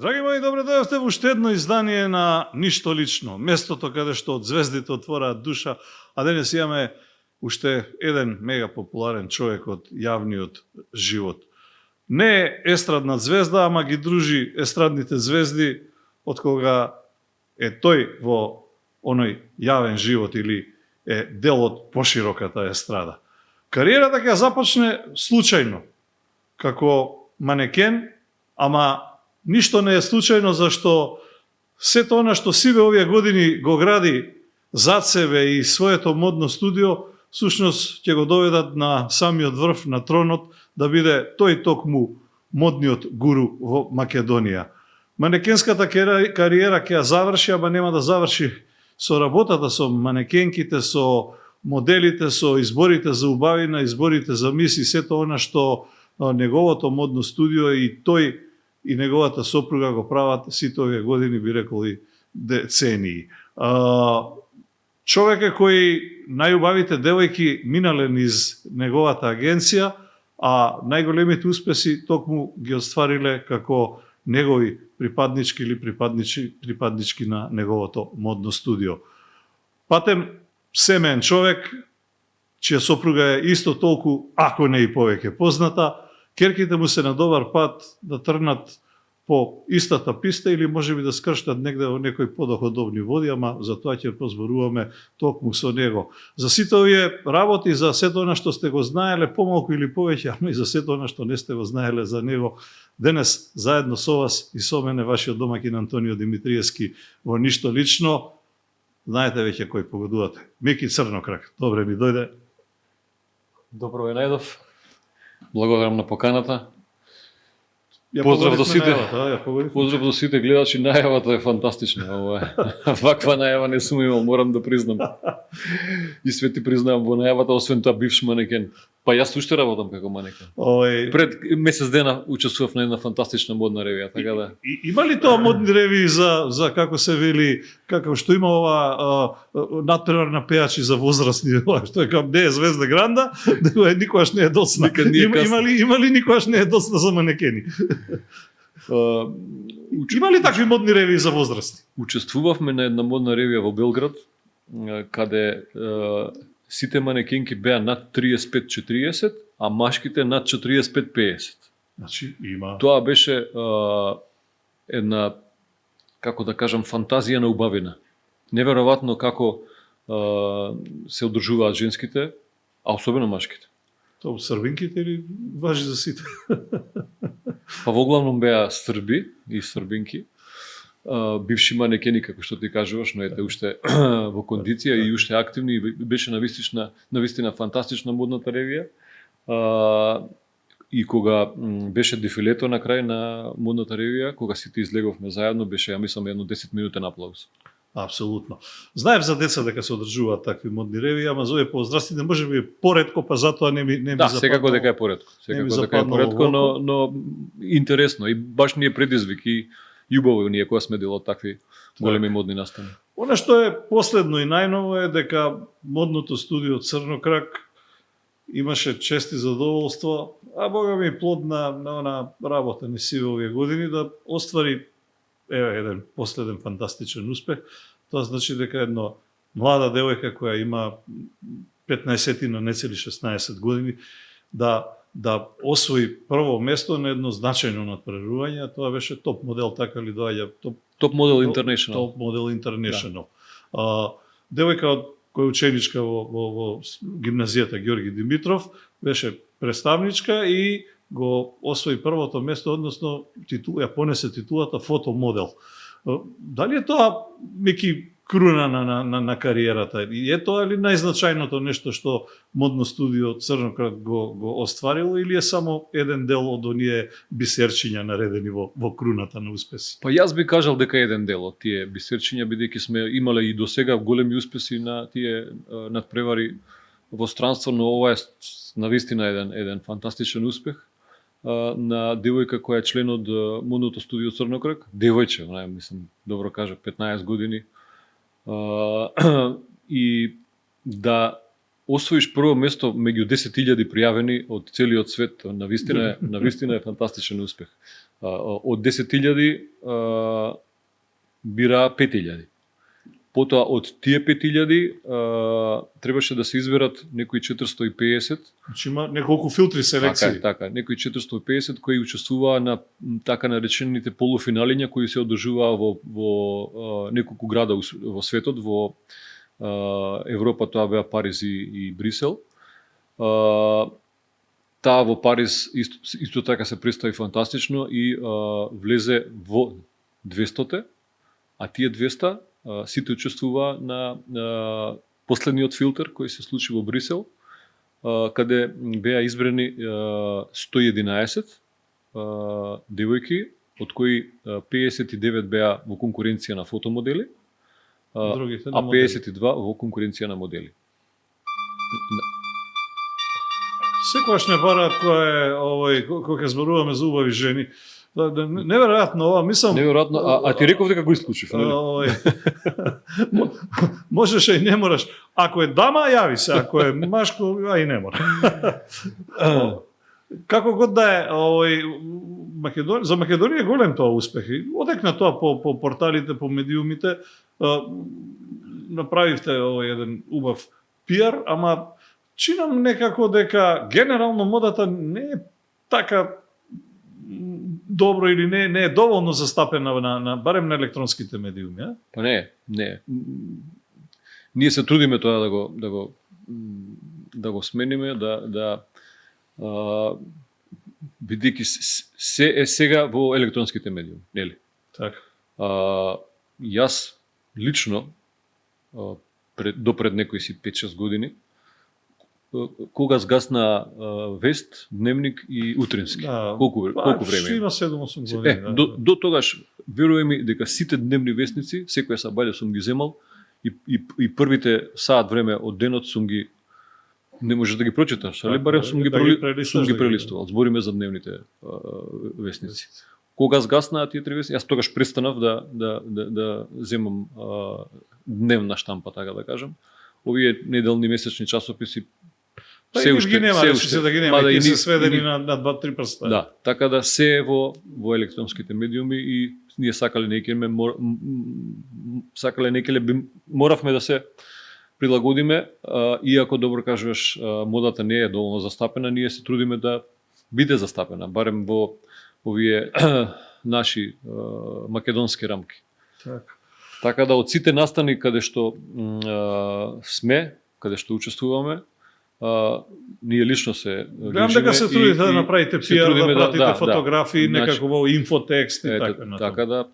Драги мои, добре дојавте во уште едно издание на Ништо лично, местото каде што од звездите отвораат душа, а денес имаме уште еден мега популарен човек од јавниот живот. Не е естрадна звезда, ама ги дружи естрадните звезди од кога е тој во оној јавен живот или е дел од пошироката естрада. Кариерата ќе започне случајно, како манекен, ама ништо не е случајно, зашто сето она што сиве овие години го гради зад себе и своето модно студио, всушност ќе го доведат на самиот врв, на тронот, да биде тој токму модниот гуру во Македонија. Манекенската кариера ќе ја заврши, ама нема да заврши со работата со манекенките, со моделите, со изборите за убавина, изборите за миси, сето она што неговото модно студио и тој и неговата сопруга го прават сите овие години, би рекол и децении. Човек кој најубавите девојки минале низ неговата агенција, а најголемите успеси токму ги оствариле како негови припаднички или припаднички на неговото модно студио. Патем семеен човек, чија сопруга е исто толку, ако не и повеќе позната, керките му се на добар пат да трнат по истата писта или можеби да скрштат негде во некои подоходовни води, ама за тоа ќе позборуваме токму со него. За сите овие работи, за сето она што сте го знаеле помалку или повеќе, ама и за сето она што не сте го знаеле за него, денес заедно со вас и со мене вашиот домаќин Антонио Димитриевски во Ништо лично. Знаете веќе кој погодувате. Мики Црнокрак, добре ми дојде. Добро ве најдов. Благодарам на поканата. Поздрав до сите. Поздрав до сите гледачи, најавата е фантастична. Ваква најава не сум имал, морам да признам. И све ти признавам во најавата, освен тоа бивш манекен. Па јас уште работам како манекен. Пред месец дена учествував на една фантастична модна ревија, така да. Има ли тоа модни ревии за како се вели, како што има ова надпревар на пејачи за возрастни, што е како не е звезда гранда, никогаш не е доцна. Има ли никогаш не е доцна за манекени? Има ли такви модни ревии за возрастни? Учествувавме на една модна ревија во Белград, каде сите манекенки беа над 35-40, а машките над 45-50. Значи има. Тоа беше една, како да кажам, фантазија на убавина. Неверојатно како се одржуваат женските, а особено машките. Тоа србинките или важи за сите? Па во главном беа срби и србинки. Бивши манекени, како што ти кажуваш, но ете уште во кондиција и уште активни, и беше навистина фантастична модната ревија. И кога беше дефилето на крај на модната ревија, кога сите излеговме заедно, беше, ја мислам, едно 10-минутен аплауз. Апсолутно. Знаев за деца дека се одржуваат такви модни ревии, ама за овие повозрастни може би поретко, па затоа не ми западнало. Да, секако дека е поретко. Секако дека е поретко, но интересно и баш ни е предизвик и љубаво ние кога сме дел од такви големи модни настани. Она што е последно и најново е дека модното студио Црнокрак имаше чести задоволство, а бога ми плод на она работа ни сиве овие години да оствари еден последен фантастичен успех. Тоа значи дека една млада девојка која има 15 на нецели 16 години да освои прво место на едно значајно надпреварување, тоа беше топ модел, така ли доаѓа? Топ модел International. Топ модел International. Да. Девојка која ученичка во гимназијата Ѓорги Димитров, беше представничка и го освои првото место, односно ја понесе титулата фотомодел. Дали е тоа Мики круна на кариерата? И е тоа ли најзначајното нешто што модно студио Црнокрак го остварило или е само еден дел од оние бисерчиња наредени во круната на успеси? Па јас би кажал дека е еден дел од тие бисерчиња, бидејќи сме имале и досега големи успеси на тие надпревари во странство, но ова е навистина еден фантастичен успех на девојка која е член од модното студио Црнокрак, девојче, мислам, добро кажа, 15 години. И да освоиш прво место меѓу 10.000 пријавени од целиот свет, навистина е фантастичен успех. Од 10.000 бира 5.000. Потоа од тие 5.000 требаше да се изберат некои 450. Значи има неколку филтри селекции. Така, некои 450 кои учествуваа на така наречените полуфиналиња кои се одржуваа во неколку града во светот, во Европа тоа беа Париз и Брисел. Таа во Париз исто така се представи фантастично и влезе во 200-те, а тие 200 сите учествуваа на последниот филтер кој се случи во Брисел, каде беа избрани 111 девојки, од кои 59 беа во конкуренција на фотомодели, а 52 во конкуренција на модели. Секогаш не бараат кога ќе зборуваме за убави жени. Неверојатно ова, мислам. Неверојатно, а ти реков дека го исклучив, нели? Можеш и не мораш. Ако е дама, јави се, ако е машко, и не мора. Како год да е, за Македонија е голем тоа успех. Одекна тоа по порталите, по медиумите, направивте еден убав пиар, ама чинам некако дека генерално модата не е така добро или не е доволно застапена на барем на електронските медиуми, а? Па не. Ние се трудиме тоа да го смениме, бидејќи се е сега во електронските медиуми, нели? Така. Јас лично допред некои си 5-6 години, кога сгасна Вест, Дневник и Утрински. Колку време? Има 7-8 години. До тогаш, верувам ми дека сите дневни вестници, секоја сабајле сум ги земал и првите саат време од денот сум ги не можеш да ги прочиташ, али барем сум ги прелистувал. Збориме за дневните вестници. Кога сгаснаа тие три вестници, јас тогаш престанав да земам дневна штампа, така да кажам. Овие неделни месечни часописи се уште да ги нема, и се сведени на 2-3 прста. Да, така да се е во електронските медиуми и ние сакале некеле моравме да се прилагодиме, иако добро кажуваш, модата не е доволно застапена, ние се трудиме да биде застапена, барем во овие наши македонски рамки. Така да од сите настани каде што сме, каде што учествуваме, ние лично се гледам дека се трудите да направите пиар, да пратите фотографии, некако во инфотекст и така. Така да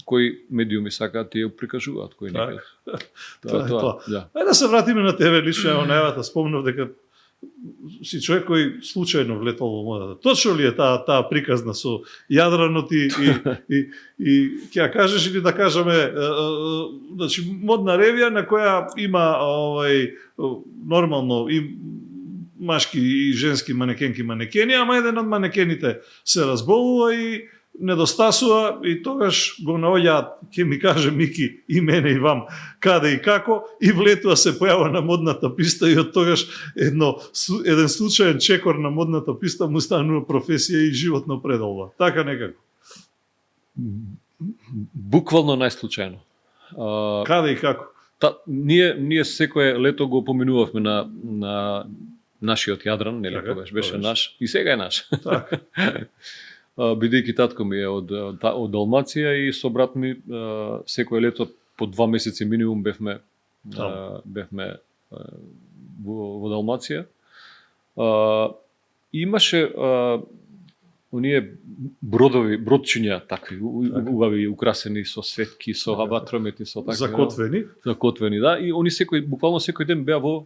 кои медиуми сакаат тие прикажуваат, кои не. Тоа. Ајде да се вратиме на тебе лично, ево најавата, спомнав дека си човек кој случајно влетал во модата. Точно ли е таа приказна со јадранот и ќе ја кажеш или да кажеме, значи модна ревија на која има нормално и машки и женски манекени, ама еден од манекените се разболува и недостасува и тогаш го наоѓаат, ќе ми каже Мики и мене и вам, каде и како, и влетува се појава на модната писта и од тогаш еден случаен чекор на модната писта му станува професија и живот напредолва. Така некако. Буквално најслучајно. Каде и како? Ние секое лето го поминувавме на нашиот Јадран, нели, тогаш беше наш и сега е наш. Така. Бидејќи татко ми е од Далмација и со брат ми секое лето по 2 месеци минимум бевме во Далмација. Имаше оние бродчиња такви убави украсени со светки, со ватромети, со такви закотвени, да, и они буквално секој ден беа во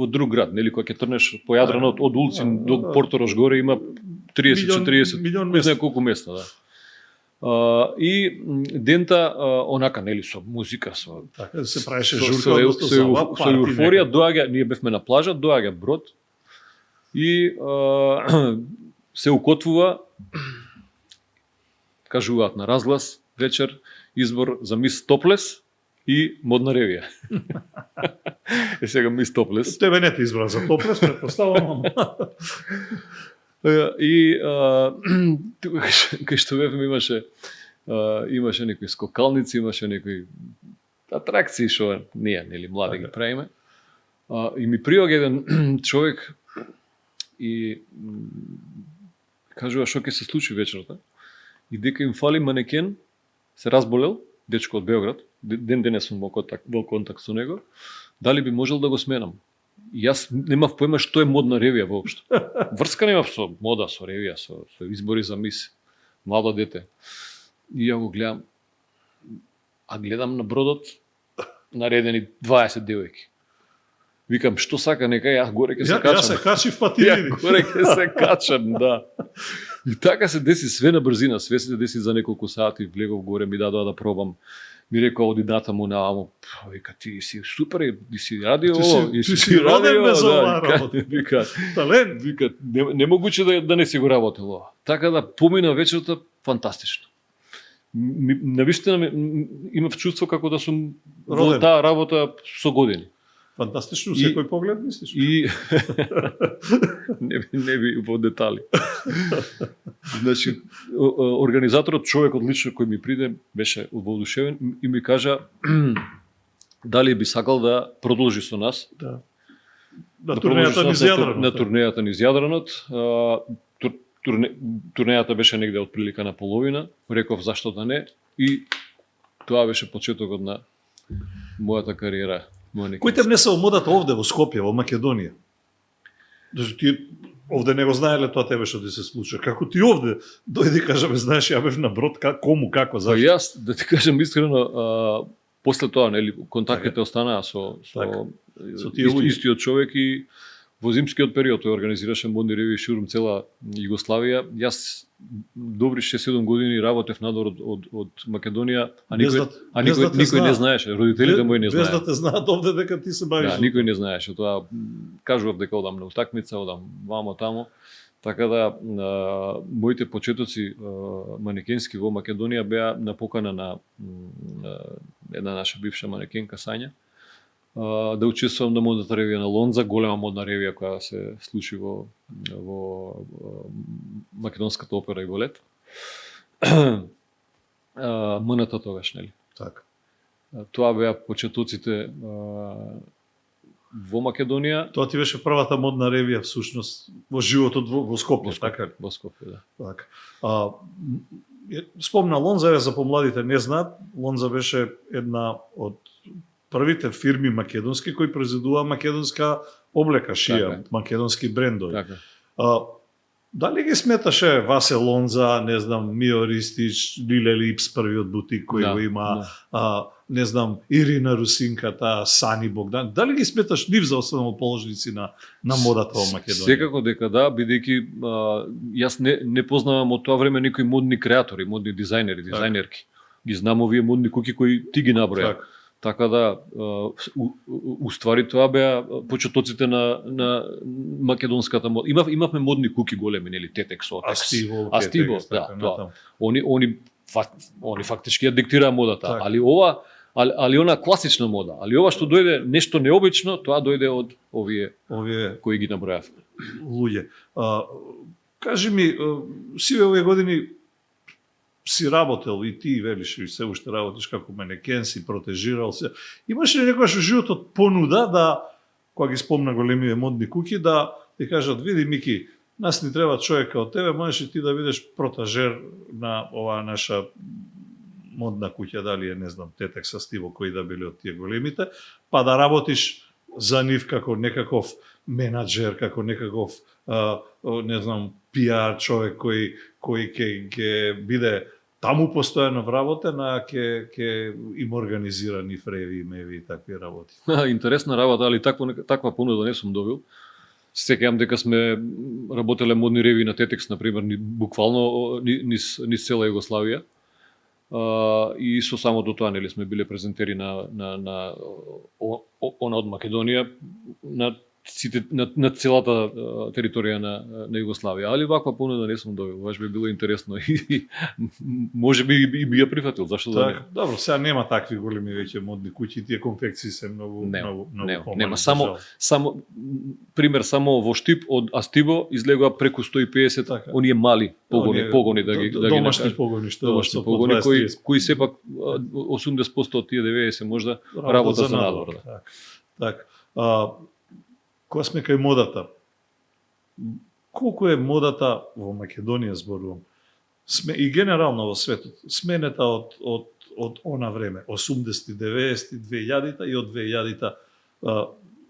друг град, нели, кога ќе трнеш по Јадранот од Улцин до Порторош горе има 30-40 не знам колку места, да. И дента онака, нели, со музика, со така се правеше журка, со еуфорија, доаѓа, ние бевме на плажа, доаѓа брод и се укотвува, кажуваат на разглас вечер избор за мис Топлес и модна ревија. Сега Мис Топлес. Тебе не те избрав за Топлес, предпоставам. И кај што бевме имаше некои скокалници, имаше некои атракции што ние, нели, млади ги правиме. И ми приоѓа еден човек и кажува што ќе се случи вечерта. И дека им фали манекен, се разболел, дечко од Београд, ден денес сум во контакт со него, дали би можел да го сменам. И јас немав појма што е модна ревија воопшто. Врска немав со мода, со ревија, со избори за мис, младо дете. И ја го гледам, а гледам на бродот наредени 20 девојки. Викам, што сака, нека јас горе ќе се качам. Јас се качив па ти видиш. Горе ќе се качам, да. И така се деси све на брзина, све се деси за неколку сати, влегов горе, ми дадоа да пробам. Ми рекоа оди натаму нааму, вика, ти си супер, ти си радио ово, ти си роден без ова работа. Вика, талент. Вика, немогуче да не си го работел ова. Така да помина вечерта фантастично. Навистина имав чувство како да сум во таа работа со години. Фантастично, секој поглед мислиш? И не би во детали. Значи, организаторот, човекот лично кој ми приде, беше воодушевен и ми кажа дали би сакал да продолжи со нас. Да. На турнејата низ Јадранот. На турнејата низ Јадранот. Турнејата беше негде од прилика на половина. Реков зашто да не. И тоа беше почетокот на мојата кариера. Кој те внесел модата овде во Скопје, во Македонија? Зашто ти овде не го знаеле тоа тебе што ти се случи. Како ти овде дојди кажаме, знаеш, ја бев на брод, кому, како, зашто? Јас, да ти кажам искрено, после тоа, нели, контактите останаа со истиот човек и во зимскиот период тој организираше модни ревии ширум цела Југославија. Јас добри 6-7 години работев надвор од Македонија, а никој не знаеше, родителите мои не знаеа. Без да те знаат овде дека ти се бавиш. Да, никој не знаеше тоа. Кажував дека одам на утакмица, одам вамо таму. Така да моите почетоци манекенски во Македонија беа на покана на една наша бивша манекенка Сања. Да учествувам на модната ревија на Лонза, голема модна ревија која се случи во Македонската опера и балет. МНТ тогаш, нели? Така. Тоа беа почетоците во Македонија. Тоа ти беше првата модна ревија всушност во животот во Скопје, така? Во Скопје, да. Така. Спомна Лонза, за помладите не знаат, Лонза беше една од првите фирми македонски кои произведува македонска облека, шија, така, македонски брендови. Така. Дали ги сметаше Васе Лонза, не знам, Мио Ристич, Лиле Липс, првиот бутик кој го има, не знам, Ирина Русинката, Сани Богдан, дали ги сметаш нив за основоположници на модата во Македонија? Секако дека да, бидејќи јас не познавам од тоа време некои модни креатори, модни дизајнери, дизајнерки. Ги знам овие модни куки кои ти ги наброја. Така да, уствари тоа беа почетоците на македонската мода. Имавме модни куки големи, нели, Тетекс, Астиво, да, тоа. Они фактички ја диктираа модата, так. али она класична мода, али ова што дојде нешто необично, тоа дојде од овие кои ги набројавме. Луѓе. Кажи ми, сиве овие години си работел и ти велиш и се уште работиш како манекен, си протежирал се. Имаше ли некојаш во животот понуда да, кога ги спомна големиве модни куки, да ти кажат, види Мики, нас ни треба човек од тебе, можеш и ти да бидеш протажер на оваа наша модна куќа, дали е, не знам, Тетекс, Астиво, кои да били од тие големите, па да работиш за нив како некаков менаџер, како некаков, не знам, пиар човек кој ќе биде таму постојано вработен, а ќе им организира нив реви, меви и такви работи. Интересна работа, али таква понуда не сум добил. Сеќавам дека сме работеле модни реви на Тетекс, например, буквално низ цела Југославија. И со самото тоа, нели, сме биле презентери на она од Македонија, на на целата територија на Југославија, али ваква понуда не сум добил, баш би било интересно и можеби и би ја прифатил, зашто да не. Добро, сега нема такви големи веќе модни куќи, тие конфекции се многу помали. Нема, само пример само во Штип од Астибо излегува преку 150 така. Оние мали погони да ги домашни погони што домашни погони кои сепак 80% од тие 90 можда работа за надвор. Така. Кога сме кај модата, колку е модата во Македонија зборувам, сме и генерално во светот, сменета од она време, 80, 90, 2000 и од 2000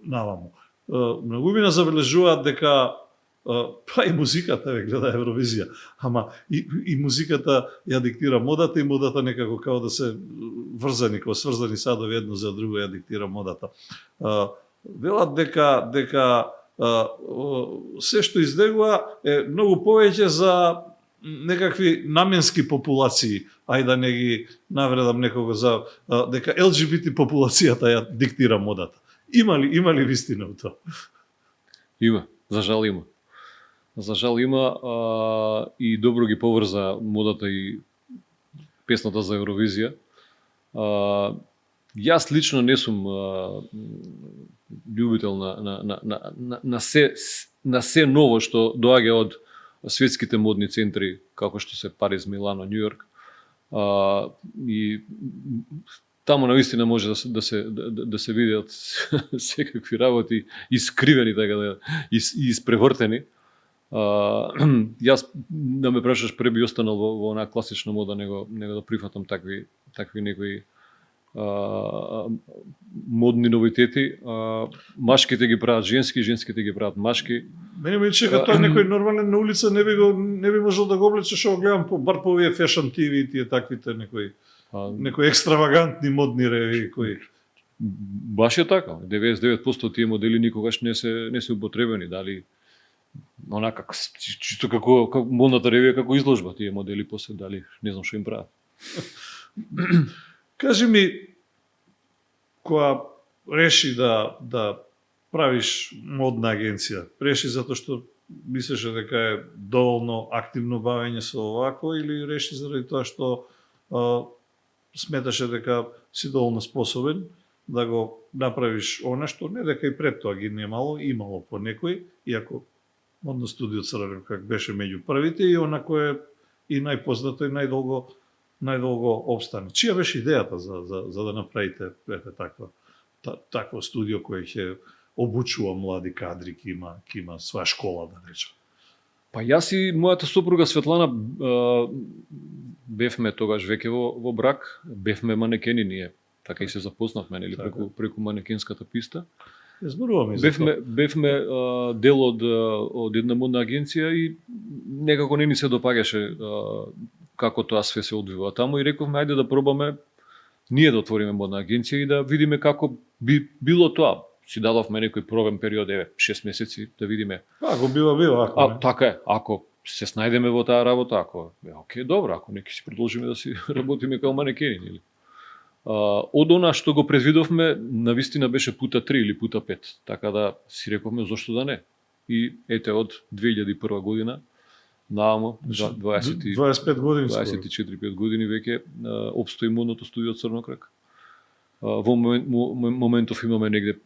наваму. Многумина забележуваат дека па и музиката ве гледа Евровизија, ама и музиката ја диктира модата и модата некако као да се врзани, као сврзани садови едно за друго ја диктира модата. Велат дека се што излегува е многу повеќе за некакви наменски популации, ајде да не ги навредам некого за дека ЛГБТ популацијата ја диктира модата. Има ли вистина во тоа? Има, за жал има. За жал има и добро ги поврза модата и песната за Евровизија. Јас лично не сум љубител на се ново што доаѓа од светските модни центри, како што се Париз, Милано, Њујорк. И таму навистина може да се видат секакви работи искривени, така да, и испревртени. Јас да ме прашаш пре би останал во она класична мода него да прифатам такви некои модни новитети. Машките ги прават женски, женските ги прават машки. Мене ми чека тоа некој нормален на улица не би можел да го облече, што го гледам бар по овие фешн ТВ и тие таквите некои екстравагантни модни реви кои баш е така. 99% тие модели никогаш не се употребени, дали онака чисто како модната ревија, како изложба тие модели после, дали не знам што им прават. Кажи ми, кога реши да правиш модна агенција, реши затоа што мислеше дека е доволно активно бавење со овако или реши заради тоа што сметаше дека си доволно способен да го направиш она што не дека и пред тоа ги имало по некој, иако модно студио Црвен как беше меѓу првите и онако е и најпознато и најдолго обстане. Чија беше идејата за да направите такво студио кој ќе обучува млади кадри, ќе има своја школа, да речем? Па јас и мојата сопруга Светлана бевме тогаш веќе во брак, бевме манекени ние, така и се запознавме, нели, преку манекенската писта. Зборуваме за тоа. Бевме дел од една модна агенција и некако не ни се допаѓаше како тоа све се одвива таму и рековме ајде да пробаме ние да отвориме модна агенција и да видиме како би било тоа. Си дадовме некој пробен период, 6 месеци, да видиме. Ако било, ако така е, ако се снајдеме во таа работа, ако окей, добро, ако не ќе си продолжиме да си работиме како манекени, нели? Од она што го предвидовме, навистина беше пута 3 или пута 5, така да си рековме зошто да не. И ете од 2001 година наамо 25 години 24-5 години веќе опстои модното студио Црнокрак. Во моментов имаме негде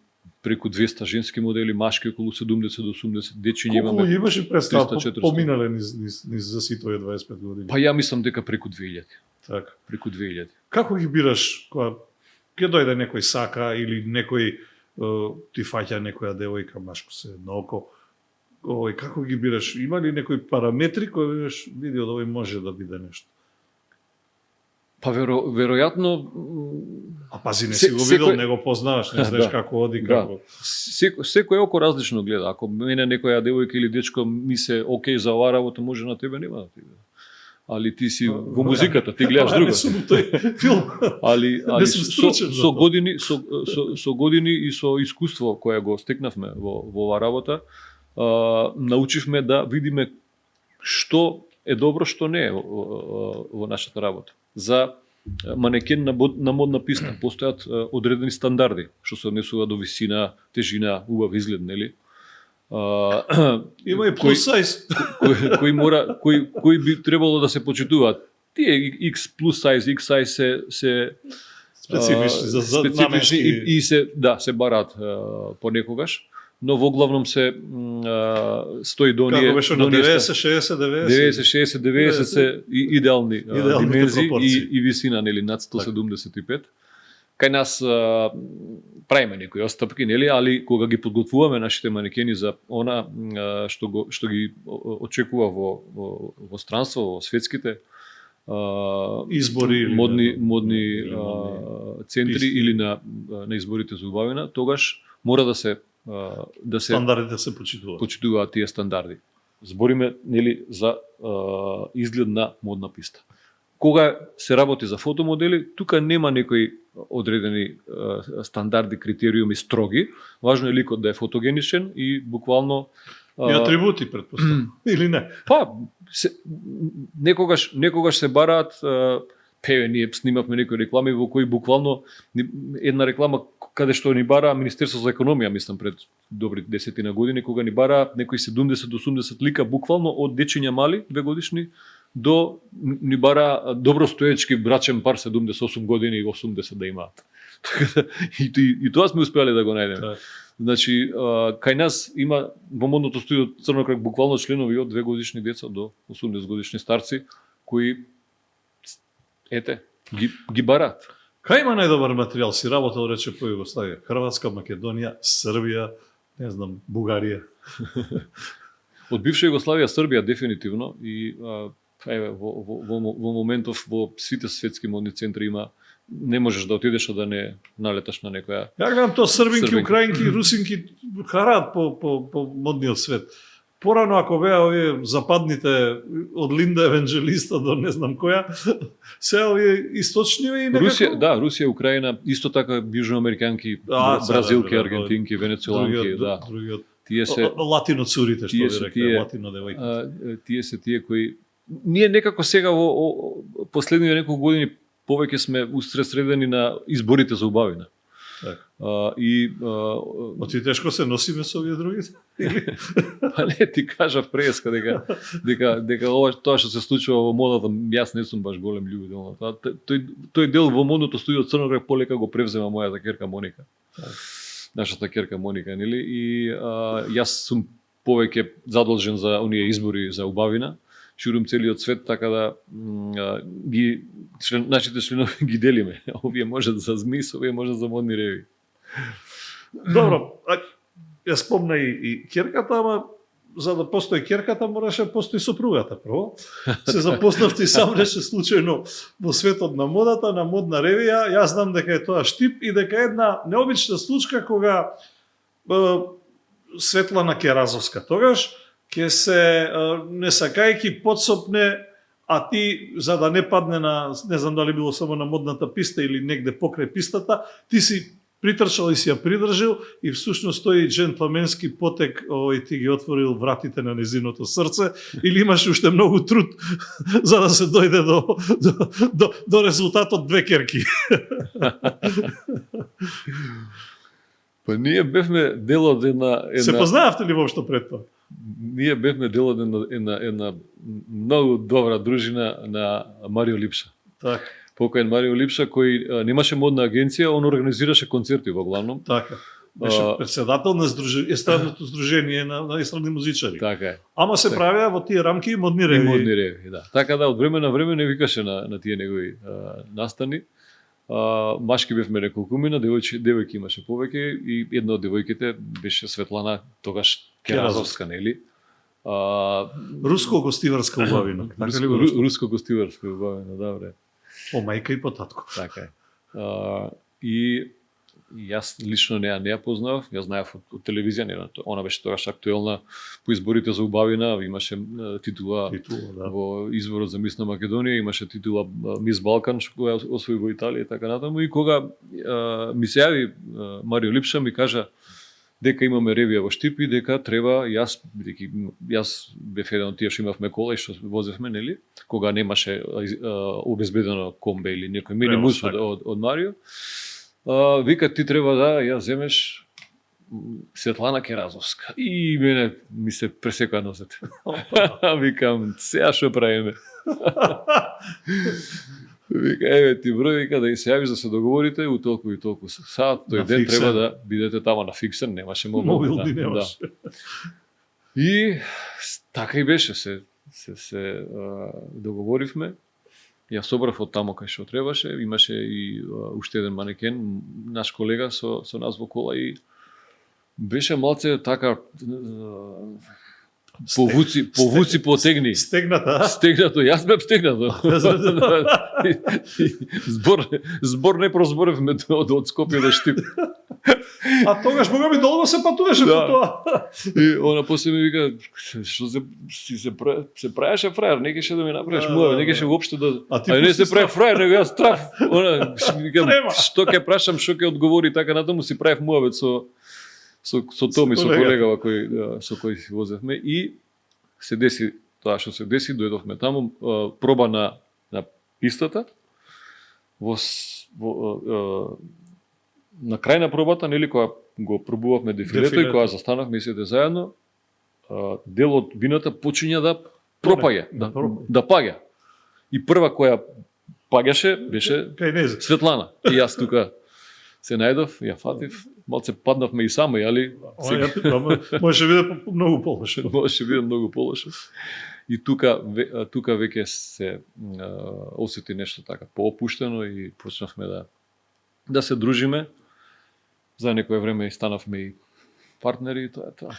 преку 200 женски модели, машки околу 70 до 80, дечиња имаме. Колку имаше представа поминале низ за сите овие 25 години? Па ја мислам дека преку 2000. Така. Преку 2000. Како ги бираш кога ќе дојде некој сака или некој ти фаќа некоја девојка, машко се едно око? Како ги бираш? Има ли некои параметри кои види од овој може да биде нешто? Па веројатно. А пази, не си го видел, не го познаваш, не знаеш како оди, како. Секој око различно гледа. Ако мене некоја девојка или дечко ми се окей за оваа работа, може на тебе нема да ти биде. Али ти си во музиката, ти гледаш друго. Не сум тој филм. Али со години и со искуство кое го стекнавме во оваа работа, научивме да видиме што е добро, што не е во нашата работа. За манекен на модна писта постојат одредени стандарди што се однесува до висина, тежина, убав изглед, нели? Има и плюс сайз. кои би требало да се почитуваат. Тие X плюс сайз, X сайз се специфични за наменски и се бараат понекогаш, но во главном се стои до оние како беше на 90 60 90 се идеални димензии пропорции. и висина, нели, над 175. Кај нас правиме некои отстапки, нели, али кога ги подготвуваме нашите манекени за она што ги очекува во странство, во светските избори, модни центри писти, или на изборите за убавина, тогаш мора да се стандардите се почитуваат тие стандарди. Збориме, нели, за изглед на модна писта. Кога се работи за фотомодели, тука нема некои одредени стандарди, критериуми строги. Важно е ликот да е фотогеничен и буквално и атрибути, предпоставам, или не? Некогаш се бараат, ние снимавме некои реклами во кои буквално една реклама каде што ни бара Министерство за економија, мислам, пред добри 10 години, кога ни бара некои 70 до 80 лика, буквално од дечиња мали, 2 годишни, до ни бара добростоечки брачен пар 78 години и 80 да имаат. И тоа сме успеале да го најдеме. Значи, кај нас има во модното студио Црно крак буквално членови од 2 годишни деца до 80 годишни старци, кои ги бараат. Кај има најдобар материјал? Си работел, рече, по Југославија? Хрватска, Македонија, Србија, не знам, Бугарија. Од бивша Југославија, Србија дефинитивно и во моментов во сите светски модни центри има, не можеш да отидеш да не налеташ на некоја. Ја гледам тоа србинки, украинки, русинки хараат по модниот свет. Порано, ако беа овие западните од Линда Евангелиста до не знам која, се овие источниви и некако... Русија, Украина, исто така јужноамериканки, бразилки, аргентинки, венецуеланки, другиот. Тие се латиноцурите, што ви рекла, латинодевојките. Тие се тие кои ние некако сега во последниве неколку години повеќе сме усредредени на изборите за убавина. Оти тешко се носиме со овие другите? Па не, ти кажав преска дека тоа што се случува во модата, јас не сум баш голем љубител. Тој дел во модното студио Црно крак полека го превзема мојата керка Моника. Нашата керка Моника, нели? И јас сум повеќе задолжен за оние избори за убавина. Ширум целиот свет, така да нашите членови ги делиме. Овие можат за ЗМИС, овие можат за модни реви. Добро, ја спомна и керката, ама за да постои керката мораше да постои сопругата прво. Се запознавте и сам рече случајно во светот на модата, на модна ревија. Јас знам дека е тоа штип и дека една необична случка кога Светлана Керазовска тогаш ќе се не сакајки подсопне, а ти за да не падне на, не знам дали било само на модната писта или негде покрај пистата, ти си притрчал и си ја придржил и всушност тој джентлменски потек ти ги отворил вратите на незиното срце или имаше уште многу труд за да се дојде до резултатот 2 керки. Па ние бевме дел од една... Се познававте ли воопшто пред тоа? Ние бевме дел од една многу добра дружина на Марио Липша. Така. Покоен Марио Липша, кој немаше модна агенција, он организираше концерти во главном. Така. Беше председател на естрадното здружение на естрадни музичари. Така е. Ама се правеа во тие рамки модни реви. И модни реви, да. Така да, од време на време не викаше на тие негови настани. Машки бевме неколкумина, девојки имаше повеќе и една од девојките беше Светлана, тогаш Керазовска, нели? Руско-гостиварска убавина. Руско-гостиварска убавина, добре. По мајка и по татко. Така е. И јас лично не ја познавав, ја знаев од телевизија, она беше тогаш актуелна по изборите за убавина, имаше титула во изборот за мис на Македонија, имаше титула Мис Балкан, што ја освои во Италија и така натаму. И кога ми се јави Марио Липша, ми кажа дека имаме ревија во Штип и дека треба, јас бев еден од тие што имавме кола и што возевме, нели? Кога немаше обезбедено комбе или некој минибус од Марио, вика ти треба да ја земеш Светлана Керазовска. И мене ми се пресекоја носете. Викам, сега што правиме? Вика, еве ти број, вика, да и се јавиш да се договорите у толку и толку саат, тој ден треба да бидете тама на фиксен, немаше мобил. Мобил немаше. Да. И така и беше, се договоривме. Ја собрав од тамо кај што требаше, имаше и уште еден манекен, наш колега со нас во кола и беше малце така повуци потегни. Стегнато, јас бев стегнато. Збор не прозборевме од Скопје до Штип. А тогаш бога ми долго се патуваше по тоа. И она после ми вика, што се правеше фраер, не кеше да ми направиш муаве, не кеше уопште да... А не се прави фраер, него јас трав. Она, што ќе прашам, што ќе одговори, така натаму си правев муаве со Томи, со колегава со кој си возевме и се деси тоа што се деси, дојдовме таму, проба на пистата, на крај на пробата, нели, кога го пробувавме дефилето и кога застанавме сите заедно, дел од вината почиња да пропаѓа, да паѓа. И прва која паѓаше беше Светлана. И јас тука се најдов, ја фатив, малце паднавме и само, јали? Може биде многу полоше. Може биде многу полоше. И тука веќе се осети нешто така поопуштено и почнавме да се дружиме. За некое време и станавме и партнери и тоа е тоа.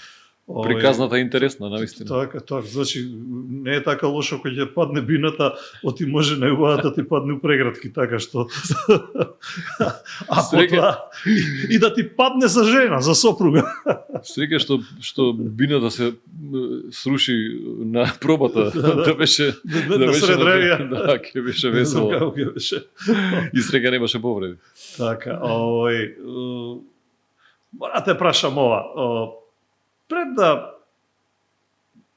Приказната е интересна, навистина. Така, значи не е така лошо кога ќе падне бината, оти може најубавата ти падне у преградки, така што потоа и да ти падне за жена, за сопруга. Среќа што бината се сруши на пробата, да беше на сред ревија. Да, ќе беше весело. И среќа немаше повреди. Така, мора те прашам ова. Пред да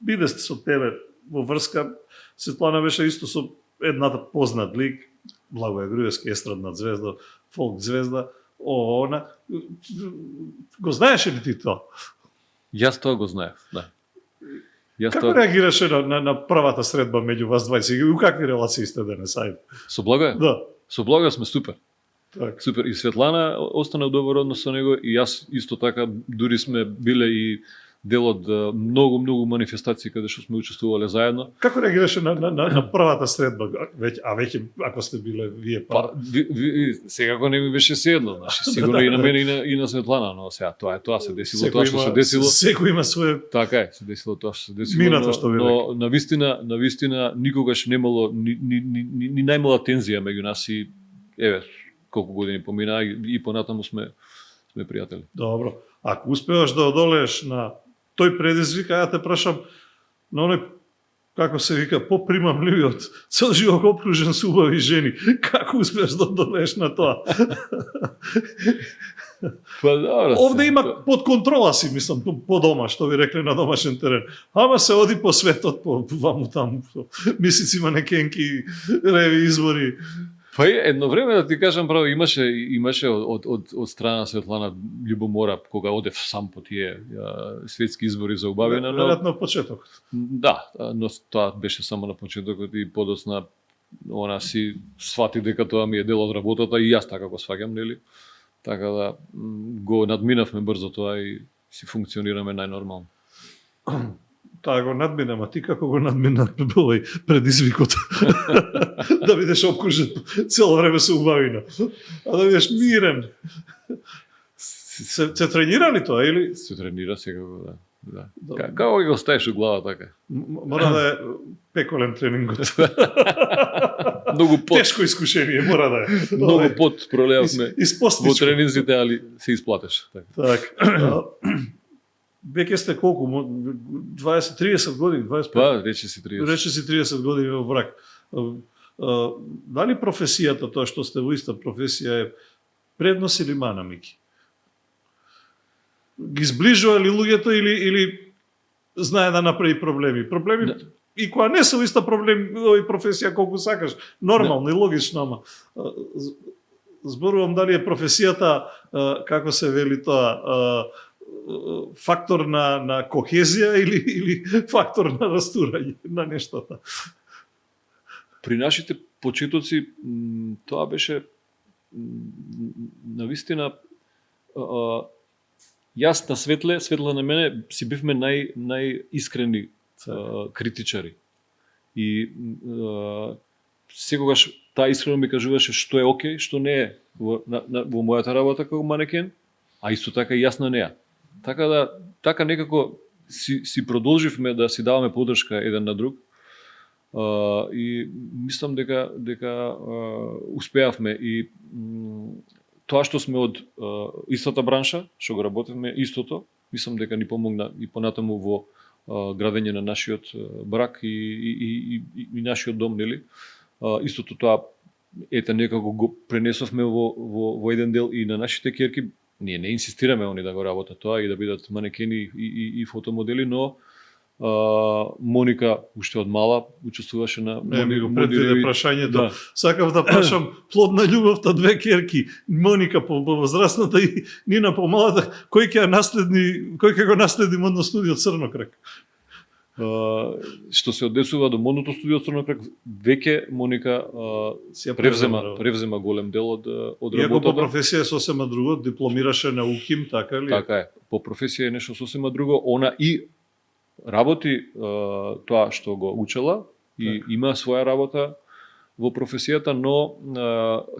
биде со тебе во врска, Светлана беше исто со едната познат лик, Благоја Груевски, естрадна звезда, фолк звезда, она. Го знаеше ли ти тоа? Јас тоа го знаев, да. Како реагираше на првата средба меѓу вас двајца? И у какви релации сте денес? Ајде. Со Благоја? Да. Со Благоја сме супер. Так. Супер. И Светлана остана добар однос со него и јас исто така, дури сме биле и дел од многу манифестации каде што сме учествувале заедно. Како реагираше на првата средба? Веќе ако сте биле вие пар? Секако не ми беше седно, значи сигурно и на мене и на Светлана, но сега тоа се десило, тоа што се десило. Секој има свое. Така е, се десило тоа што се десило. Минато што ви но навистина никогаш немало ни најмала тензија меѓу нас и еве колку години помина и понатаму сме пријатели. Добро. Ако успеваш да одолееш на тој предизвик, ја те прашам на оној, како се вика, попримамливиот, цел живот обкружен со убави жени. Како успеаш да одолееш на тоа? Овде има под контрола си, мислам, по дома, што ви рекле на домашен терен. Ама се оди по светот, по ваму таму, мисици, манекенки, реви, извори. Па едно време, да ти кажам право, имаше од страна Светлана љубомора кога одев сам по тие светски избори за убавина. Веројатно почетокот. Да, но тоа беше само на почетокот и подосна она си свати дека тоа ми е дел од работата и јас така го сваќам, нели? Така да го надминавме брзо тоа и си функционираме најнормално. Таа го надмина, а ти како го надмина овој предизвикот? Да бидеш обкружен цело време со убавина. А да бидеш мирен. Се тренира ли тоа или? Се тренира секако, да. Како го ставиш у глава така? Мора да е пеколен тренингот. Многу пот. Тешко искушение мора да е. Многу пот пролеавме во тренинзите, али се исплатеш. Така. Веќе сте колку? 20-30 години? 25? Па, рече си 30. Рече си 30 години во брак. Дали професијата, тоа што сте во иста професија, е преднос или мана, Мики? Ги зближува ли луѓето или знае да направи проблеми? Проблеми да. И кога не се во иста професија колку сакаш, нормално и логично, ама зборувам дали е професијата, како се вели тоа, фактор на кохезија или фактор на растурање на нештата. При нашите почетоци тоа беше навистина јас на Светле на мене си бевме најискрени критичари. И секогаш таа искрено ми кажуваше што е окей, што не е во мојата работа како манекен, а исто така и јас на неа. Така некако си продолживме да си даваме поддршка еден на друг. И мислам дека успеавме и тоа што сме од истата бранша, што го работевме истото, мислам дека ни помогна и понатаму во градење на нашиот брак и нашиот дом, нели? Истото тоа некако го пренесовме во еден дел и на нашите ќерки. Ние не инсистираме они да го работат тоа и да бидат манекени и фотомодели, но Моника уште од мала учествуваше на ми го предвиде прашањето. Да. Сакав да прашам плод на љубовта две ќерки, Моника повозрасната и Нина помалата, кој ќе го наследи модно студио Црно крак? Што се однесува до модното студио Црно крак, веќе Моника превзема голем дел од работата. Иако по професија е сосема друго, дипломираше на УКИМ, така ли? Така е. По професија е нешто сосема друго. Она и работи тоа што го учела и има своја работа во професијата, но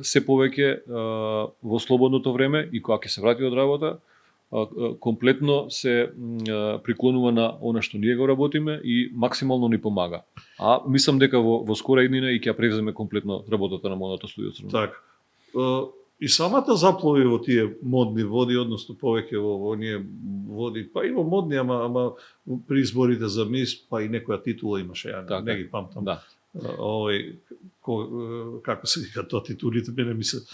се повеќе во слободното време и кога ќе се врати од работа, комплетно се приклонува на она што ние го работиме и максимално ни помага. А мислам дека во скора иднина и ќе превземе комплетно работата на модното студио Црно. Така. И самата заплови во тие модни води, односно повеќе во оние води, па и во модни, ама при изборите за мис, па и некоја титула имаше, ја не ги памтам. Да. Како се вика тоа титулите, мене ми се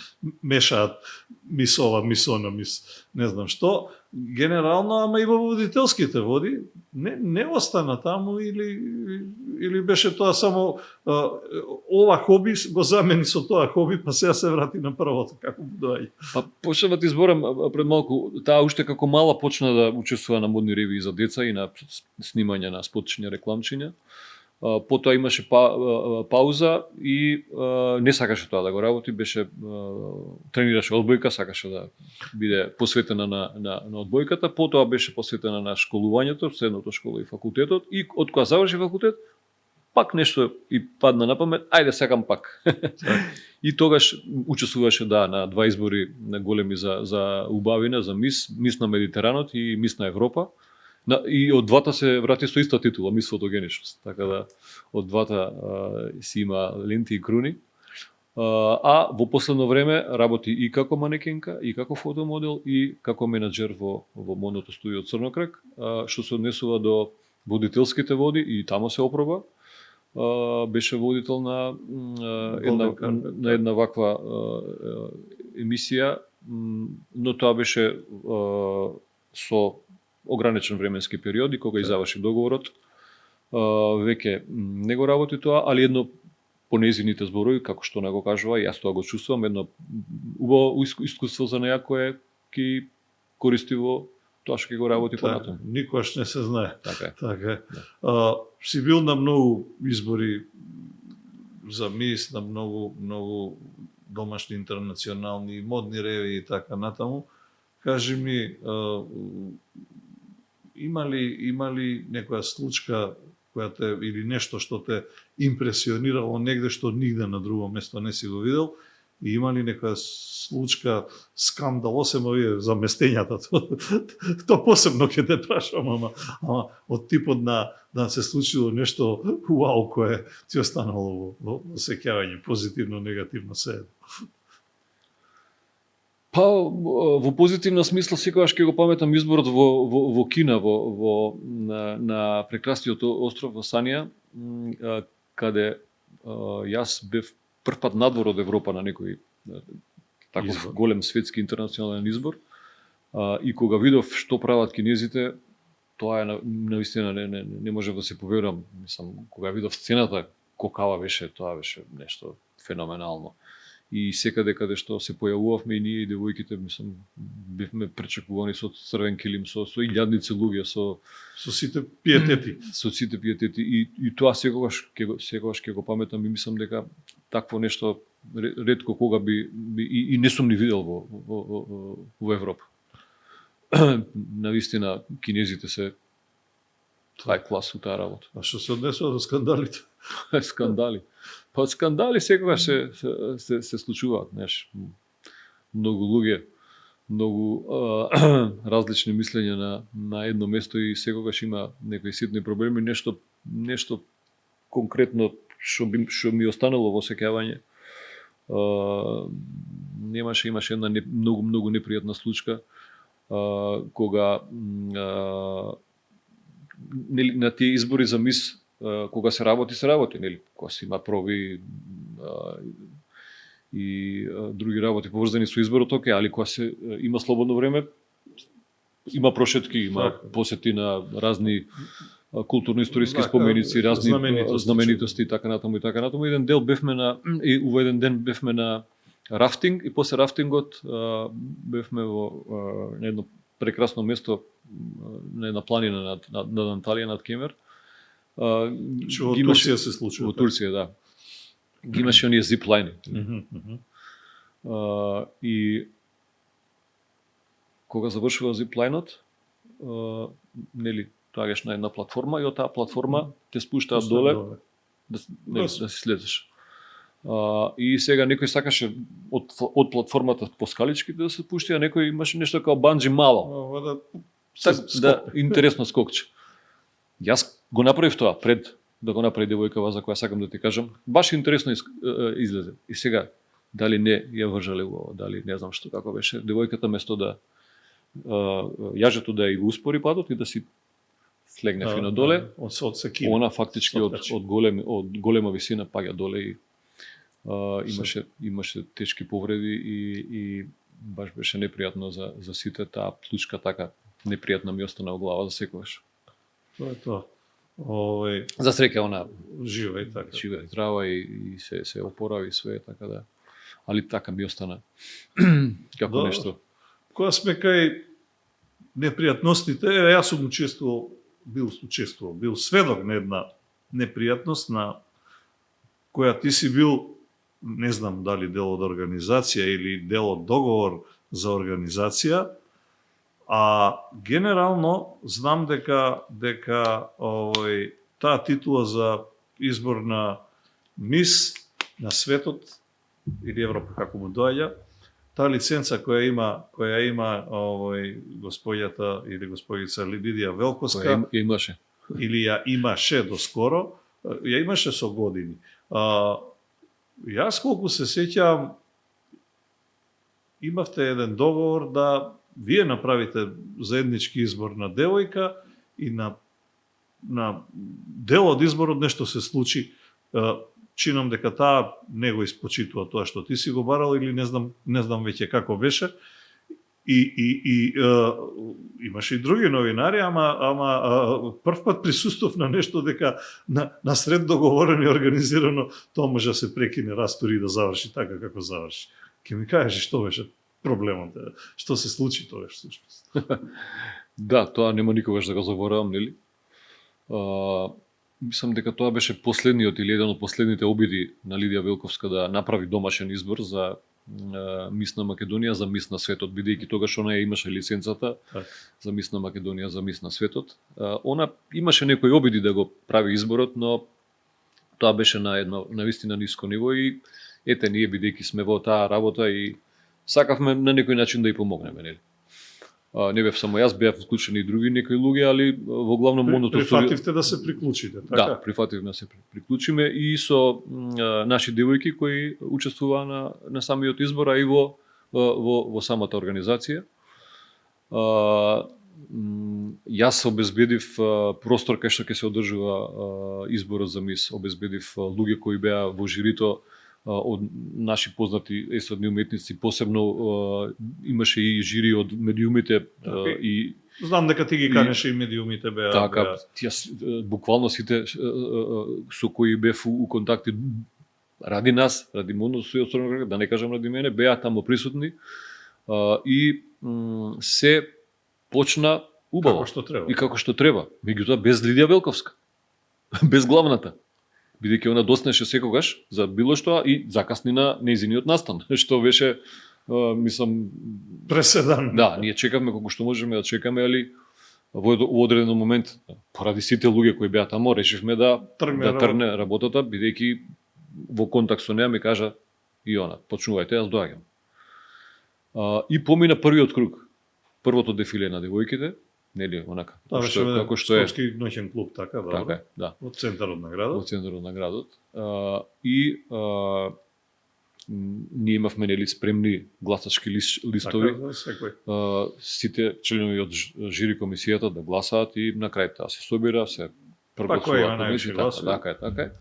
мешаат мис ова, мис она, мис не знам што. Генерално, ама и во водителските води, не остана таму или беше тоа само ова хоби го замени со тоа хоби, па сега се врати на првото, како доаѓа. Па почнав да ти зборам пред малку, таа уште како мала почна да учествува на модни ревии за деца и на снимање на спотчиња, рекламчиња. Потоа имаше пауза и не сакаше тоа да го работи, тренираше одбојка, сакаше да биде посветена на одбојката, потоа беше посветена на школувањето, средното школа и факултетот, и од кога заврши факултет, пак нешто и падна на памет, ајде сакам пак. И тогаш учествуваше на два избори на големи за убавина, за мис на Медитеранот и мис на Европа. И од двата се врати со иста титула, мис фотогеничност. Така да од двата си има ленти и круни. А во последно време работи и како манекенка, и како фотомодел, и како менаџер во модното студио Црно крак, што се однесува до водителските води и тамо се опроба. Беше водител на една ваква емисија, но тоа беше со ограничен временски период и кога заврши договорот, веќе не го работи тоа, али едно по нејзините зборови, како што не го кажува, јас тоа го чувствувам, едно убаво искуство за неја кое ќе користи во тоа што ќе го работи понатаму. Никогаш не се знае. Така е. Си бил на многу избори за мис, на многу домашни, интернационални, модни ревии и така натаму. Кажи ми, има ли некоја случка која те, или нешто што те импресионирало негде што нигде на друго место не си го видел, и има ли некоја случка, скандал, осем овие заместењата, тоа посебно ќе те прашам, ама од типот да се случило нешто уау кое ти останало во сеќавање, позитивно, негативно, се. Па, во позитивна смисла, секогаш ќе го паметам изборот во Кина, на прекрасниот остров во Санија, каде јас бев прв пат надвор од Европа на некој таков голем светски интернационален избор. И кога видов што прават кинезите, тоа е навистина не можев да се поверувам. Мислам, кога видов сцената, кокава беше, тоа беше нешто феноменално. и секаде каде што се појавувавме и ние и девојките, мислам, бевме пречекувани со црвен килим, со илјадници луѓе, со сите пиетети. Со сите пиетети и тоа секогаш ќе го паметам и мислам дека такво нешто ретко кога би и не сум ни видел во Европа. Навистина кинезите се тај клас у таа работа. А што се однесува до скандалите? Скандали. Па скандали секогаш се случуваат, знаеш. Многу луѓе, многу различни мислења на едно место и секогаш има некои ситни проблеми, нешто конкретно што ми останало во сеќавање. Имаше една многу непријатна случка кога на тие избори за мис, кога се работи, нели, кога се има проби и други работи поврзани со изборот, оке, али кога се има слободно време, има прошетки, има посети на разни културно-историски споменици, разни знаменитости и така натаму. Еден дел бевме во еден ден бевме на рафтинг и после рафтингот бевме на едно прекрасно место, на една планина над Анталија, над Кемер. Во Турција се случува. Во Турција, да. Ги имаше оние зиплайни. И кога завршува зиплайнот, нели, трагаш на една платформа и од таа платформа те спуштаат доле да си слезеш. И сега некој сакаше од платформата по скаличките да се пушти, а некој имаше нешто како банджи мало. Да, интересно скокче. Јас го направив тоа пред да го направи девојкава за која сакам да ти кажам. Баш интересно излезе. И сега дали не ја вржале го, дали не знам што како беше. Девојката место да јажето да ја го успори падот и да си слегне фино доле. Она фактички од голема висина паѓа доле и имаше тешки повреди и баш беше непријатно за сите. Таа плучка така непријатна ми остана во глава за секогаш. Тоа е тоа. За среќа она жива и така. Жива и здрава и се опорави све така да. Али така ми остана како нешто. Кога сме кај непријатностите, јас сум бил сведок на една непријатност на која ти си бил, не знам дали дел од организација или дел од договор за организација, а генерално знам дека таа титула за избор на мис на светот или Европа како му доаѓа, таа лиценца која има господјата или господица Лидија Велковска, имаше или ја имаше доскоро, ја имаше со години. Јас колку се сеќавам, имавте еден договор да вие направите заеднички избор на девојка и на дел од изборот нешто се случи. Чинам дека таа не го испочитува тоа што ти си го барал или не знам веќе како беше. И имаше и други новинари, ама првпат присуствов на нешто дека на сред договорено и организирано тоа може да се прекине, растори и да заврши така како заврши. Ке ми кажеш што беше проблемот, што се случи тоа всушност? Да, тоа нема никогаш да го заборавам, нели? Мислам дека тоа беше последниот или еден од последните обиди на Лидија Велковска да направи домашен избор за мис на Македонија, за мис на светот, бидејќи тогаш она ја имаше лиценцата за мис на Македонија, за мис на светот. Она имаше некои обиди да го прави изборот, но тоа беше на едно навистина ниско ниво и ете ние бидејќи сме во таа работа и сакавме на некој начин да ја помогнеме, нели? Не бев само јас, беа вклучени и други некои луѓе, али во главном моното прифативте да се приклучите, така? Да, прифативме да се приклучиме и со наши девојки кои учествуваа на самиот избор, а и во самата организација. Јас обезбедив простор кај што ќе се одржува изборот за мис, обезбедив луѓе кои беа во жирито од наши познати естрадни уметници, посебно имаше и жири од медиумите и знам дека ти ги канеше и медиумите беа. Така, буквално сите со кои бев у контакти ради нас, ради модното студио Црна Гора, да не кажам ради мене, беа таму присутни и се почна убаво. Како што треба. И како што треба. Меѓутоа без Лидија Велковска. Без главната. Бидејќи она доснеше секогаш за било што и закасни на нејзиниот настан, што беше мислам преседан. Да, ние чекавме колку што можеме да чекаме, али во одреден момент поради сите луѓе кои беа таму решивме да тргне работата, бидејќи во контакт со неа ми кажа и она, почнувајте, јас доаѓам. И помина првиот круг. Првото дефиле на девојките, нели, онака, како што е Скопски ноќен клуб, така, да. Така е, да. Во центарот на градот. Во центарот на градот. И ние имавме нели спремни гласачки листови. Така, сите членови од жири комисијата да гласаат и на крај таа се собира, се прогласува комисија, така е.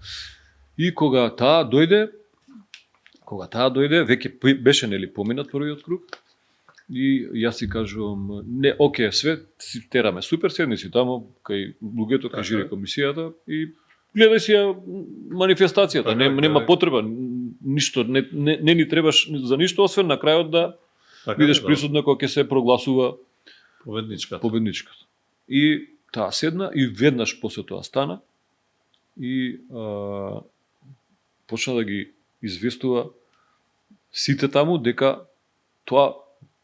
И кога таа дојде, веќе беше нели поминат првиот круг. И јас си кажувам, не, оке, све си тераме супер, седни си таму кај луѓето, кај жири комисијата и гледај си ја манифестацијата, нема потреба, ништо, не ни требаш за ништо, освен на крајот да бидеш присутна кога ќе се прогласува победничката. И таа седна и веднаш после тоа стана и почна да ги известува сите таму дека тоа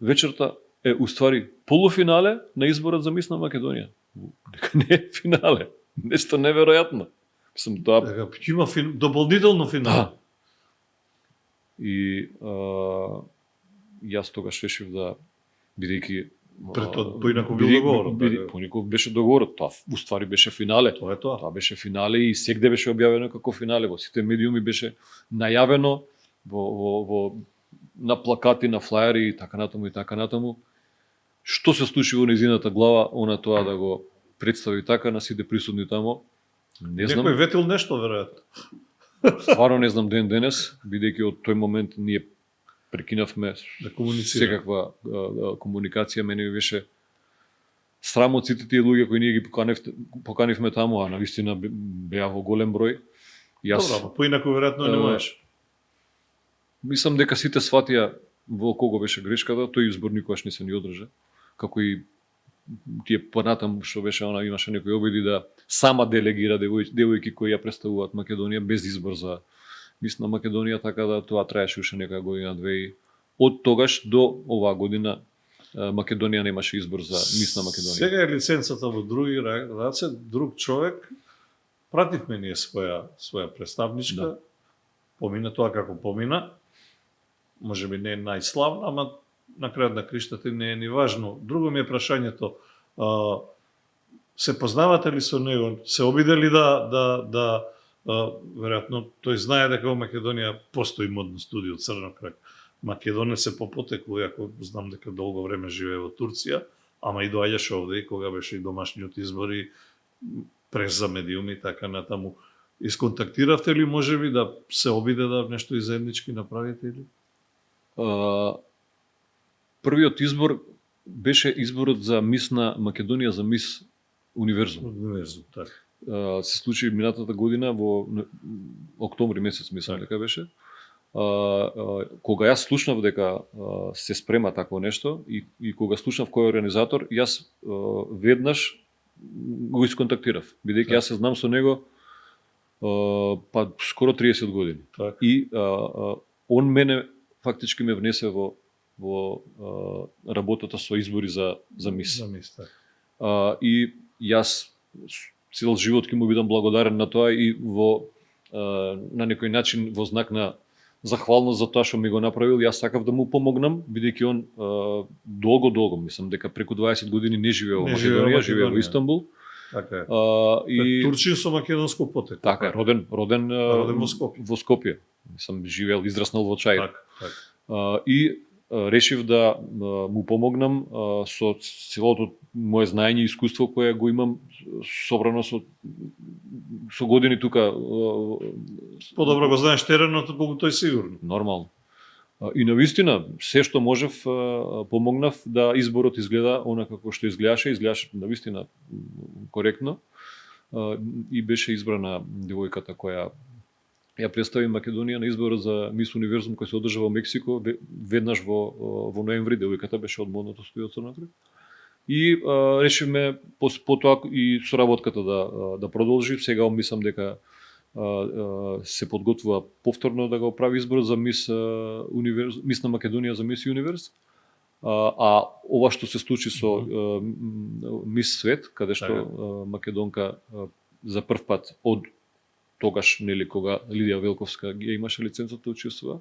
вечерта е уствари полуфинале на изборот за мис на Македонија. Дека не е финале. Нешто неверојатно. Мислам, тоа... Дека има дополнително финал. Да. И јас тогаш решив да, бидејќи поинаку бил договорот. Поинаку беше договорот. Тоа уствари беше финале. Тоа е тоа. Тоа беше финале и сегде беше објавено како финале. Во сите медиуми беше најавено во на плакати, на флаери и така натаму. Што се случи во незината глава, она тоа да го представи така на сите присутни таму. Не знам. Некој ветил нешто веројатно. Стварно не знам ден денес, бидејќи од тој момент ние прекинавме секаква комуникација. Мене беше срам од сите тие луѓе кои ние ги поканивме таму, а навистина беа во голем број. Добро, поинаку веројатно не можеш. Мислам дека сите сватија во кого беше грешката, тој избор никогаш не се ни одржа. Како и тие понатаму што беше она, имаше некои обиди да сама делегира девојки кои ја представуваат Македонија без избор за мис на Македонија, така да тоа траеше уште некоја година-две и од тогаш до оваа година Македонија немаше избор за мис на Македонија. Сега е лиценцата во други раце, друг човек. Пративме ние своја представничка. Да. Помина тоа како помина. Може би не е најславна, ама на крајот на криштата не е ни важно. Друго ми е прашањето, се познавате ли со него? Се обидели да веројатно тој знае дека во Македонија постои модно студио Црна Гора. Македонец се по потекло, иако знам дека долго време живее во Турција, ама и доаѓаше овде и кога беше и домашниот избори през за медиуми така натаму. Исконтактиравте ли можеби да се обиде да нешто и заеднички направите или? Првиот избор беше изборот за мис на Македонија за мис Универзум. Универзум, така. Се случи минатата година во октомври месец, мислам дека беше. Кога јас слушнав дека се спрема такво нешто и кога слушнав кој е организатор, јас веднаш го исконтактирав, бидејќи јас се знам со него па скоро 30 години. Так. И он мене фактички ме внесе во работата со избори за мис. За мис, така. И јас цел живот ќе му бидам благодарен на тоа и на некој начин во знак на захвалност за тоа што ми го направил, јас сакав да му помогнам, бидејќи он долго, мислам дека преку 20 години не живее во Македонија, живее во Истанбул. Така е. И турчин со македонско потекло. Така е, роден во Скопје. Мислам живеел, израснал во Чаир. Так. И решив да му помогнам со целото мое знаење и искуство кое го имам собрано со години тука. Подобро го знаеш теренот, колку тој сигурно. Нормално. И навистина, се што можев, помогнав да изборот изгледа онака како што изгледаше навистина коректно. И беше избрана девојката која ја представи Македонија на изборот за Мис Универзум кој се одржа во Мексико веднаш во ноември, девојката беше од модното студио Црногор. И решивме потоа и соработката да продолжи. Сега мислам дека се подготвува повторно да го прави изборот за Мис на Македонија за Мис Универс. А ова што се случи со Мис Свет, каде што македонка за прв пат од тогаш, нели, кога Лидија Велковска ги имаше лиценцата да учествува,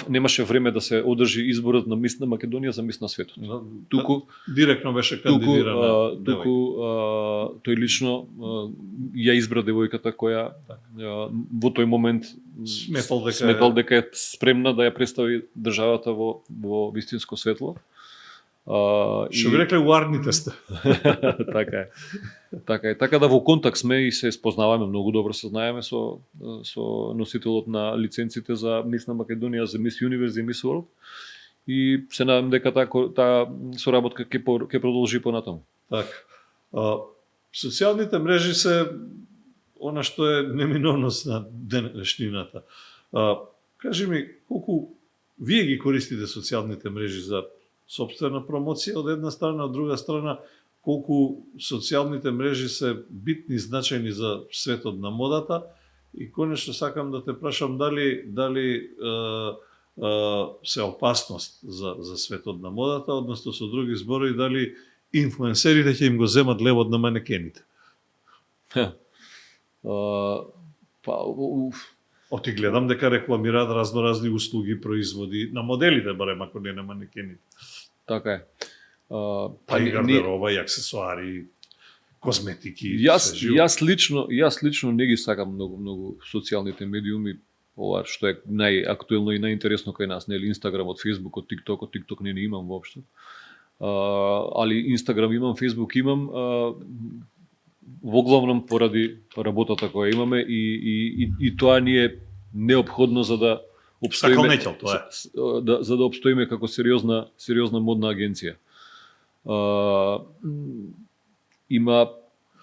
немаше време да се одржи изборот на Мис на Македонија за Мис на светот. Туку директно беше кандидирана. Тој лично ја избра девојката која во тој момент сметал дека е спремна да ја представи државата во вистинско светло. Што би рекле, уарните сте. Така е. Така да во контакт сме и се спознаваме многу добро, се знаеме со носителот на лиценците за Мис на Македонија, за Мис Юниверс и Мис Ворлд. И се надам дека таа соработка ќе продолжи понатаму. Така. Социјалните мрежи се она што е неминовност на денешнината. Кажи ми, колку вие ги користите социјалните мрежи за сопствена промоција од една страна, од друга страна, колку социјалните мрежи се битни, значајни за светот на модата, и конечно сакам да те прашам дали се опасност за светот на модата, односно со други зборови, дали инфлуенсерите ќе им го земат левот на манекените. Оти гледам дека рекламираат разноразни услуги, производи на моделите, барем ако не на манекените. Така е. Па и гардероба, и аксесуари, козметики. Јас лично не ги сакам многу социјалните медиуми, ова што е најактуелно и најинтересно кај нас, нели, Инстаграмот, Фејсбукот, Тикток не имам воопшто. Али Инстаграм имам, Фејсбук имам, во главном поради работата која имаме и тоа ни е неопходно за да обстоиме, за да обстоиме како сериозна модна агенција. Има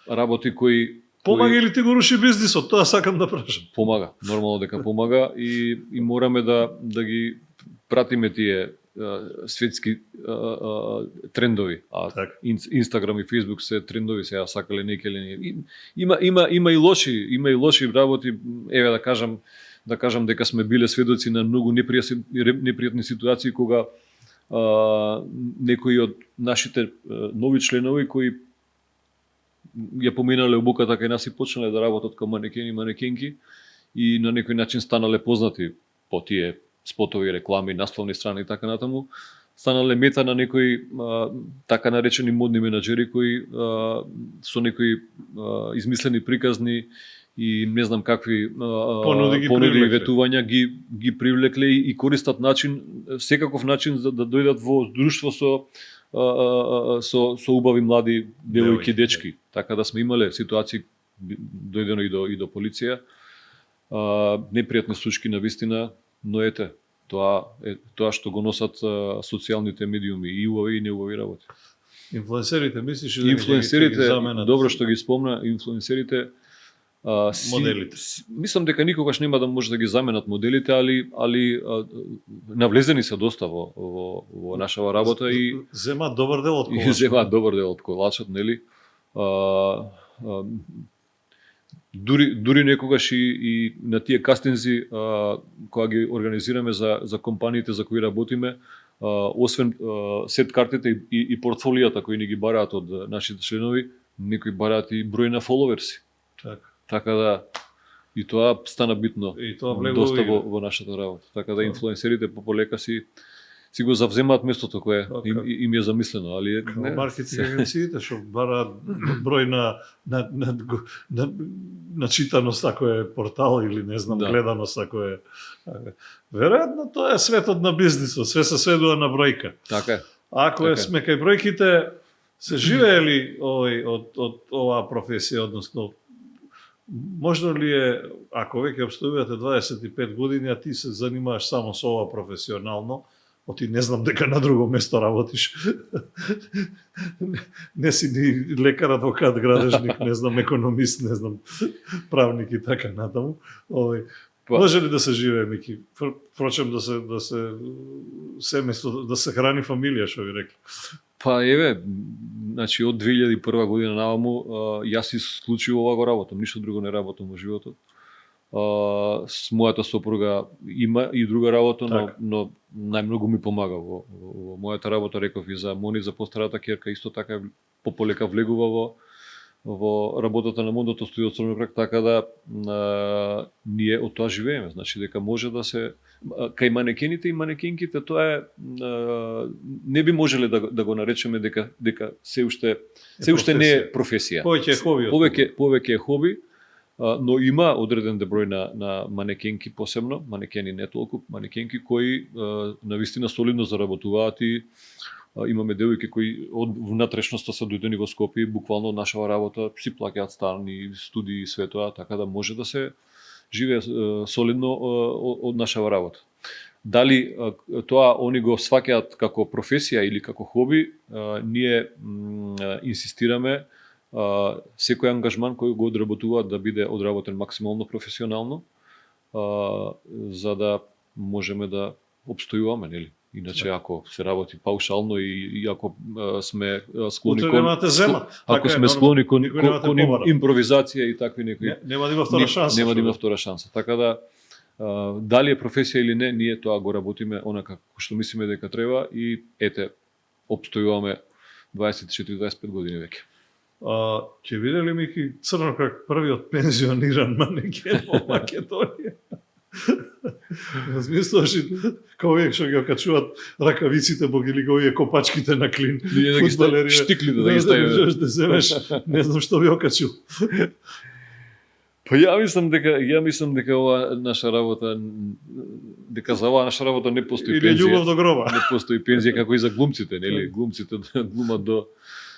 работи кои помага или ти го руши бизнисот, тоа сакам да прашам. Помага, нормално дека помага и мораме да ги пратиме тие светски трендови. Инстаграм и Фејсбук се трендови, сега сакале некеле. Има и лоши работи, еве да кажам дека сме биле сведоци на многу непријатни ситуации кога некои од нашите нови членови кои ја поминале обуката кај нас и почнале да работат како манекени и манекенки и на некој начин станале познати по тие спотови, реклами, насловни страни и така натаму, станале мета на некои така наречени модни менаџери кои со некои измислени приказни и не знам какви понуди и ветувања ги привлекле и користат секаков начин за да дојдат во друштво со убави млади девојки, дечки. Така да сме имале ситуации, дојдено и до полиција, непријатни случаи на вистина, но ете, тоа што го носат социјалните медиуми и убави и неубави работи. Инфлуенсерите, мислиш дека инфлуенсерите, добро што ги спомна, инфлуенсерите, моделите. Мислам дека никогаш нема да може да ги заменат моделите, али навлезени се доста во нашава работа и земаат добар дел од колачот. И земаат добар дел од колачот, нели? Дури некогаш и на тие кастинзи кога ги организираме за компаниите за кои работиме, освен сет картите и портфолијата кои ни ги бараат од нашите членови, некои бараат и број на фоловерси. Така да и тоа стана битно доста во нашата работа. Така да инфлуенсерите полека си го завземаат местото кое им е замислено, али маркетинг агенциите што бараат број на читаност ако е портал или не знам гледаност ако е. Веројатно тоа е светот на бизнисот, све се сведува на бројка. Така е. Ако сме кај бројките, се живеели од оваа професија, односно можно ли е, ако веќе обстојувате 25 години, а ти се занимаваш само со ова професионално, Оти не знам дека на друго место работиш. Не си ни лекар, адвокат, градежник, не знам, економист, не знам, правник и така натаму. Може ли да се живее, Мики? Впрочем, да се семејство, да се храни фамилија, што ви рекли. Па еве, значи од 2001 година наваму јас исклучиво ова го работам, ништо друго не работам во животот. С мојата сопруга има и друга работа, но најмногу ми помага во мојата работа, реков и за Мони, за постарата ќерка, исто така пополека влегува во работата на модното студио Црвен крак, така да ние од тоа живееме. Значи дека може да се кај манекените и манекенките, тоа е не би можеле да го наречеме дека се уште не е професија. Повеќе е хоби. Повеќе е хоби, но има одреден број на манекенки, посебно манекени, не толку манекенки кои навистина солидно заработуваат и имаме девојки кои од внатрешноста се дојдени во Скопје, буквално од нашава работа си плаќаат стани, студии и све тоа, така да може да се живее солидно од нашава работа. Дали тоа они го сваќаат како професија или како хоби, ние инсистираме секој ангажман кој го одработуваат да биде одработен максимално професионално, за да можеме да обстојуваме, нели? Иначе ако се работи паушално и ако сме склони кон импровизација и такви некои, нема да има втора шанса. Нема да има втора шанса. Така да дали е професија или не, ние тоа го работиме онака што мислиме дека треба и ете обстојуваме 24-25 години веќе. Ќе видели Мики Црно как првиот пензиониран манекен во Македонија? Размислуваш како овие што ги окачуваат ракавиците или овие копачките на клин. Ние да ги ставиме штиклите да ги ставиме. Да земеш, не знам што ви окачил. Па ја мислам дека ова наша работа, дека за оваа наша работа не постои пензија. Или љубов до гроба. Не постои пензија како и за глумците, нели? Глумците да глумат до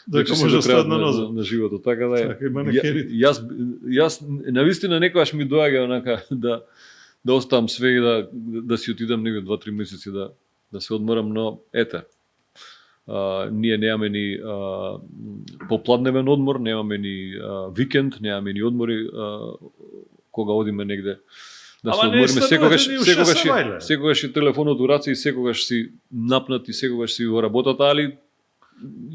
дека може да стат на ноза на животот. Така да така, јас навистина некогаш ми доаѓа онака да оставам све и да си отидам негде 2-3 месеци да се одморам, но ете. Ние немаме ни попладневен одмор, немаме ни викенд, немаме ни одмори кога одиме негде да се одмориме. Секогаш и телефонот у раце и секогаш си напнат и секогаш си во работата, али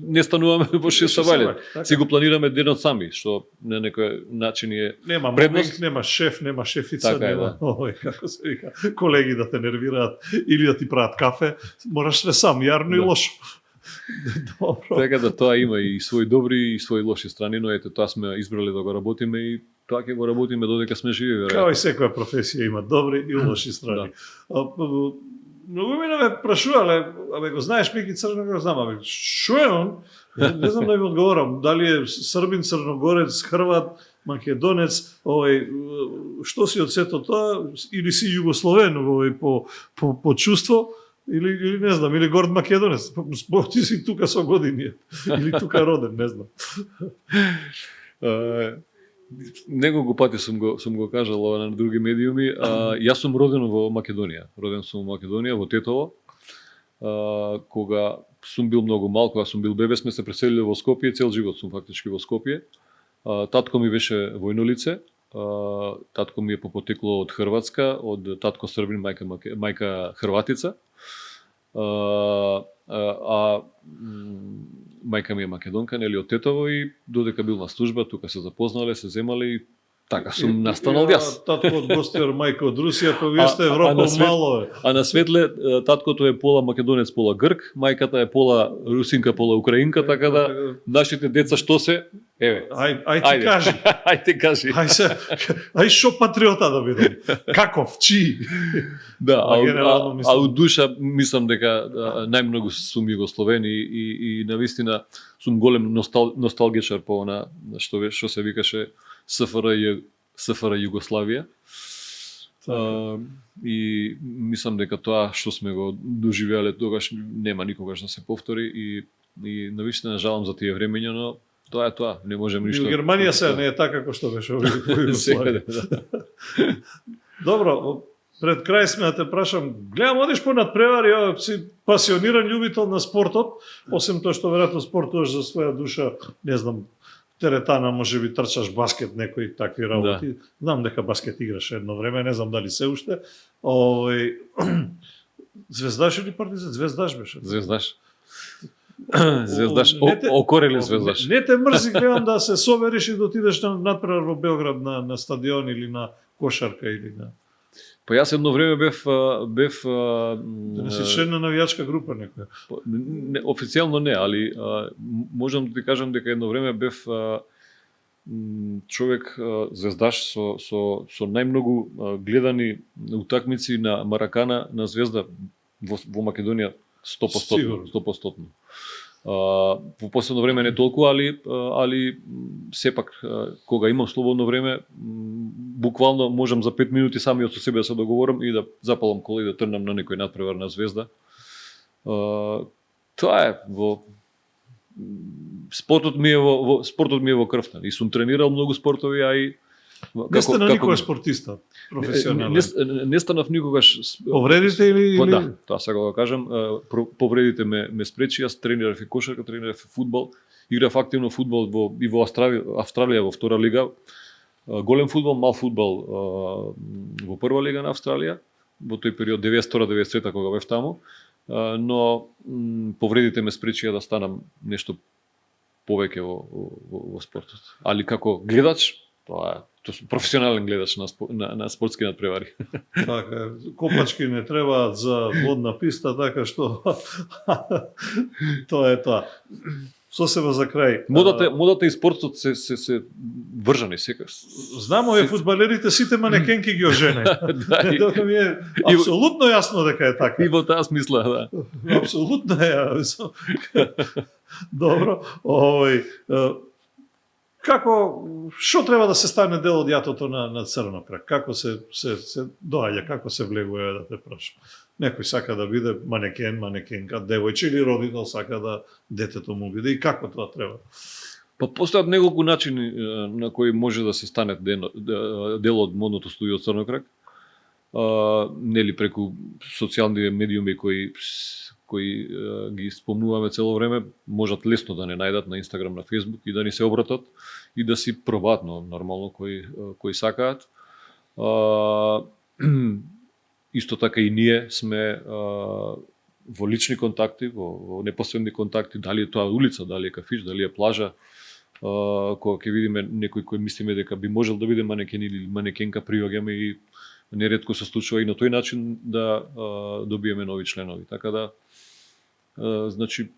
не стануваме во 6 сабајле. Си го планираме денот сами, што на некој начин е нема предност. Нема шеф, нема шефица, така нема како се вика, колеги да те нервираат или да ти прават кафе, мораш све сам, јарно и лошо. Добро. Така да тоа има и своји добри и своји лоши страни, но ете тоа сме избрали да го работиме и тоа ќе го работиме додека сме живи, веројатно. Као и секоја професија има добри и лоши страни. Многу ми ме прашувале, го знаеш Мики Црногорец, знам, шо е он? Не знам да ви одговорам, дали е Србин, Црногорец, Хрват, Македонец, што си од сето тоа, или си југословен по чувство, или не знам, или горд Македонец, ти си тука со години, или тука роден, не знам. Неколку пати сум го кажал на други медиуми. Јас сум роден во Македонија. Роден сум во Македонија, во Тетово. Кога сум бил многу мал, кога сум бил бебе, сме се преселиле во Скопје, цел живот сум фактички во Скопје. Татко ми беше војно лице. Татко ми е по потекло од Хрватска, од татко Србин, мајка Хрватица. Мајка ми е македонка, нели, од Тетово, и додека бил на служба, тука се запознале, се земале и така сум настанал јас. Татко од Гостер, мајка од Русија, кога вие сте Европа мало е. А на светле таткото е пола македонец, пола грк, мајката е пола русинка, пола украинка, така да нашите деца што се? Еве. Ајде кажи. Ајде кажи. Ај шо патриота да бидам. Каков, чии? Да, а од душа мислам дека најмногу сум југословен и навистина сум голем носталгичар по она што се викаше СФР Југославија. И мислам дека тоа што сме го доживеале тогаш нема никогаш да се повтори и навистина жалам за тие времења, но тоа е тоа, не можеме ништо. И Германија се не е така како што беше во Југославија. Добро, пред крај сме да те прашам, гледам одиш по надпревари, си пасиониран љубител на спортот, освен тоа што веројатно спортуваш за своја душа, не знам, теретана, може би трчаш баскет, некои такви работи. Знам дека баскет играш едно време, не знам дали се уште. Звездаш или Партизан? Звездаш беше. Звездаш. Звездаш, окореле звездаш. Не те мрзи, гледам да се собериш и да отидеш на надпревар во Белград на стадион или на кошарка или на... Па јас едно време бев Да не си член на навијачка група некоја. Официјално не, али можам да ти кажам дека едно време бев човек звездаш со најмногу гледани утакмици на Маракана на Звезда во Македонија 100%. Во последно време не толку, али сепак кога имам слободно време, буквално можам за 5 минути самиот со себе да се договорам и да запалам кола и да трнам на некој надпревар на Звезда. Тоа е спортот ми е во крвта и сум тренирал многу спортови, а и не сте на никој спортиста професионален. Не станав никогаш. Повредите или да, тоа сега го кажам, повредите ме спречи, јас тренирав и кошарка, тренирав и фудбал, играв активно фудбал и во Австралија во втора лига, голем фудбал, мал фудбал во прва лига на Австралија, во тој период 92-93 кога бев таму, но повредите ме спречија да станам нешто повеќе во спортот. Али како гледач, тоа сум професионален гледач на спортски надпревари. Така, копачки не требаат за водна писта, така што тоа е тоа. Сосема за крај. Модата и спортот се вржани секогаш. Знам, овие фудбалерите сите манекенки ги ожене. Дека ми е апсолутно јасно дека е така. И во таа смисла, да. Апсолутно е. Добро. Што треба да се стане дел од јатото на Црна крак? Како се доаѓа, како се влегува, да те прашам? Некој сака да биде манекен, манекенка, девојче или родител сака да детето му биде и како тоа треба? Па постојат неколку начини на кои може да се стане дел од модното студио Црна крак. Нели преку социјални медиуми кои ги спомнуваме цело време, можат лесно да не најдат на Инстаграм, на Фейсбук и да ни се обратат и да си пробаат нормално кои сакаат. Исто така и ние сме во лични контакти, во непосредни контакти, дали е тоа улица, дали е кафич, дали е плажа, кога ќе видиме некој кој мислиме дека би можел да биде манекен или манекенка, приваѓаме и неретко се случува и на тој начин да добиеме нови членови. Така да, значи,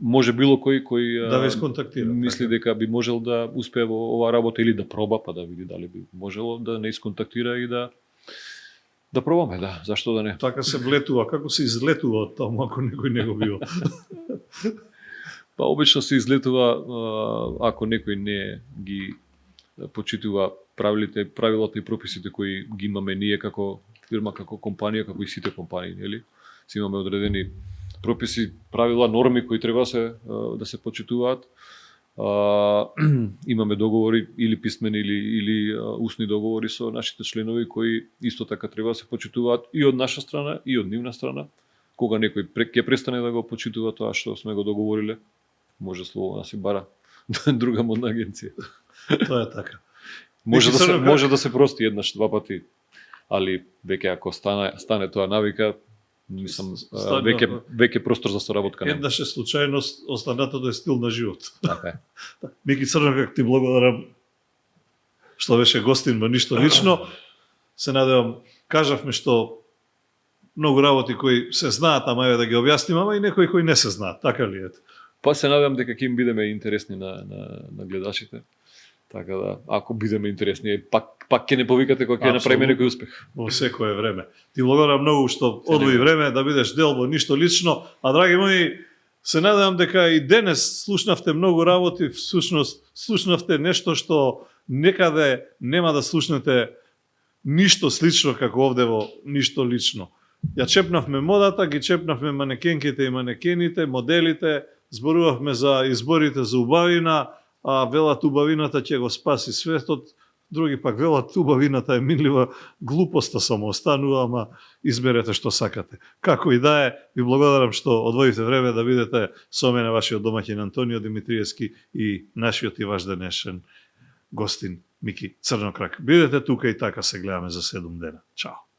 може било кој да ве исконтактира, мисли дека би можел да успее во оваа работа или да проба, па да види дали би можело да не исконтактира и да пробаме, да, зашто да не. Така се влетува, како се излетува од таму ако некој не го бил? Па обично се излетува ако некој не ги почитува правилата и прописите кои ги имаме ние како фирма, како компанија, како и сите компании, нели? Си имаме одредени прописи, правила, норми кои треба да се почитуваат. Имаме договори или писмени или устни договори со нашите членови кои исто така треба да се почитуваат и од наша страна и од нивна страна. Кога некој ќе престане да го почитува тоа што сме го договориле, може слободно да си бара друга модна агенција. Тоа е така. Може да се прости еднаш, два пати, али веќе ако стане тоа навика, мислам, веќе простор за соработка нема. Еднаш е случајност, останатото е стил на живот. Така е. Мики Црнакак, ти благодарам што беше гостин во Ништо лично. Се надевам, кажавме што многу работи кои се знаат, ама еве да ги објасним, ама и некои кои не се знаат, така ли е? Па се надевам дека ќе им бидеме интересни на гледачите. Така да, ако бидеме интересни, пак ќе не повикате кога ќе направиме некој успех. Во секое време. Ти благодарам многу што одвои време да бидеш дел во Ништо лично, а драги мои, се надевам дека и денес слушнавте многу работи, всушност слушнавте нешто што некаде нема да слушнете ништо слично како овде во Ништо лично. Ја чепнавме модата, ги чепнавме манекенките и манекените, моделите, зборувавме за изборите за убавина, а велат убавината ќе го спаси светот. други пак велат убавината е минлива, глупоста само останува, ама изберете што сакате. Како и да е, ви благодарам што одвоите време да бидете со мене вашиот домаќин Антонио Димитриевски и нашиот и ваш денешен гостин Мики Црнокрак. Бидете тука и така се гледаме за 7 дена. Чао.